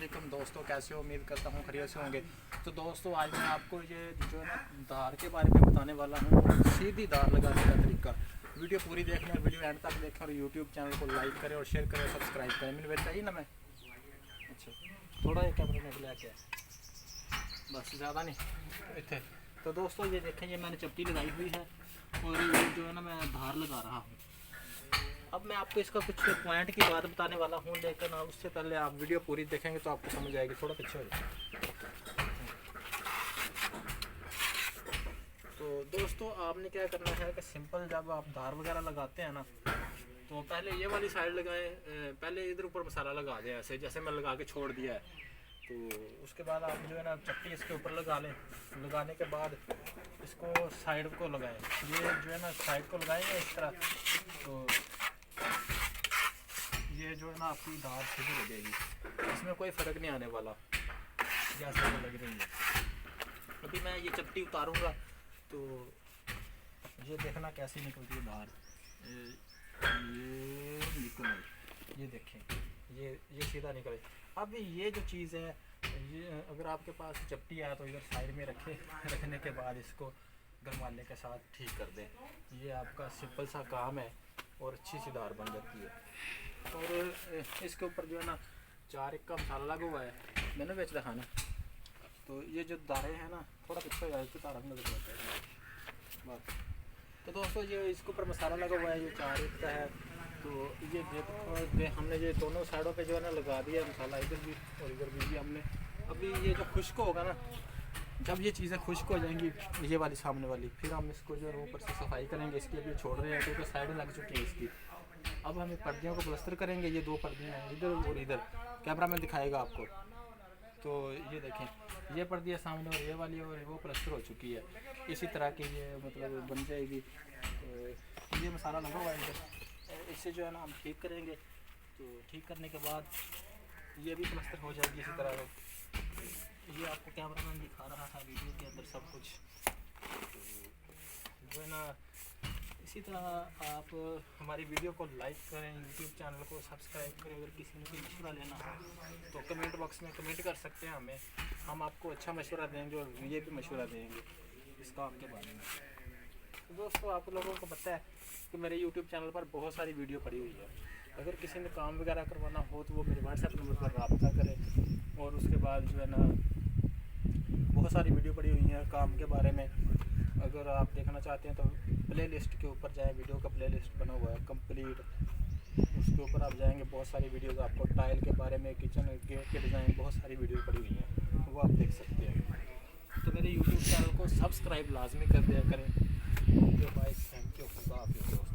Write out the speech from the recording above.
वालेकुम दोस्तों, कैसे हो? उम्मीद करता हूँ खैरियत से होंगे। तो दोस्तों आज मैं आपको ये जो है ना धार के बारे में बताने वाला हूँ, सीधी धार लगाने का तरीका। वीडियो पूरी देखना, वीडियो एंड तक देखें और यूट्यूब चैनल को लाइक करें और शेयर करें, सब्सक्राइब करें। मैंने वेट चाहिए ना मैं अच्छा थोड़ा ये कैमरे में ब्लैक है, बस ज़्यादा नहीं इतने। तो दोस्तों ये देखें, ये मैंने चपटी लगाई हुई है और ये जो है ना मैं धार लगा रहा हूँ। अब मैं आपको इसका कुछ पॉइंट की बात बताने वाला हूँ, लेकिन उससे पहले आप वीडियो पूरी देखेंगे तो आपको समझ आएगी। थोड़ा पीछे हो जाए। तो दोस्तों आपने क्या करना है कि सिंपल जब आप धार वगैरह लगाते हैं ना, तो पहले ये वाली साइड लगाएं, पहले इधर ऊपर मसाला लगा दें ऐसे जैसे मैं लगा के छोड़ दिया है। तो उसके बाद आप जो है ना चट्टी इसके ऊपर लगा लें। लगाने के बाद इसको साइड को लगाएं, ये जो है ना साइड को लगाएंगे इस तरह, तो ये जो है ना आपकी धार सीधी लगेगी, इसमें कोई फ़र्क नहीं आने वाला जैसे वो लग रही है। अभी मैं ये चपटी उतारूंगा तो ये देखना कैसी निकलती है धार। ये निकल आई, ये देखें, ये सीधा निकले। अब ये जो चीज़ है, ये अगर आपके पास चपटी है तो इधर साइड में रखने के बाद इसको गरमाले के साथ ठीक कर दें। ये आपका सिंपल सा काम है और अच्छी सी धार बन जाती है। और इसके ऊपर जो है ना 4 का मसाला लगा हुआ है, मैंने बेच रखा ना। तो ये जो दारे हैं ना, थोड़ा पीछे हो जाए तो तारा नजर आता है बस। तो दोस्तों ये इसके ऊपर मसाला लगा हुआ है, ये 4 का है। तो ये देखो हमने ये दोनों साइडों पे जो है ना लगा दिया मसाला, इधर भी और इधर भी हमने। अभी ये जो खुश्क होगा ना, जब ये चीज़ें खुश्क हो जाएंगी, ये वाली सामने वाली, फिर हम इसको जो है ऊपर से सफाई करेंगे। इसकी अभी छोड़ रहे हैं क्योंकि साइडें लग चुकी हैं इसकी। अब हम पर्दियों को प्लस्तर करेंगे। ये 2 पर्दियाँ हैं, इधर और इधर, कैमरा में दिखाएगा आपको। तो ये देखें, ये पर्दियाँ सामने और ये वाली और वो प्लस्तर हो चुकी है। इसी तरह की ये मतलब बन जाएगी। तो ये मसाला लगा हुआ है इधर, इससे जो है ना हम ठीक करेंगे। तो ठीक करने के बाद ये भी प्लस्तर हो जाएगी इसी तरह। ये आपको कैमरा मैन दिखा रहा था वीडियो के अंदर सब कुछ। तो जो है ना इसी तरह आप हमारी वीडियो को लाइक करें, यूट्यूब चैनल को सब्सक्राइब करें। अगर किसी ने कोई मशवरा लेना हो तो कमेंट बॉक्स में कमेंट कर सकते हैं हमें, हम आपको अच्छा मशवरा देंगे और ये भी मशवरा देंगे इस काम के बारे में। तो दोस्तों आप लोगों को पता है कि मेरे यूट्यूब चैनल पर बहुत सारी वीडियो पड़ी हुई है। अगर किसी ने काम वगैरह करवाना हो तो वो मेरे व्हाट्सएप नंबर पर रब्ता करें। और उसके बाद जो है ना बहुत सारी वीडियो पड़ी हुई हैं काम के बारे में। अगर आप देखना चाहते हैं तो प्ले लिस्ट के ऊपर जाएँ, वीडियो का प्ले लिस्ट बना हुआ है कंप्लीट, उसके ऊपर आप जाएंगे, बहुत सारी वीडियोस आपको टाइल के बारे में, किचन गेट के डिज़ाइन, बहुत सारी वीडियो पड़ी हुई हैं, वो आप देख सकते हैं। तो मेरे यूट्यूब चैनल को सब्सक्राइब लाजमी कर दिया करें। ओके बाय, थैंक यू, खुदा हाफिज़ दोस्तों।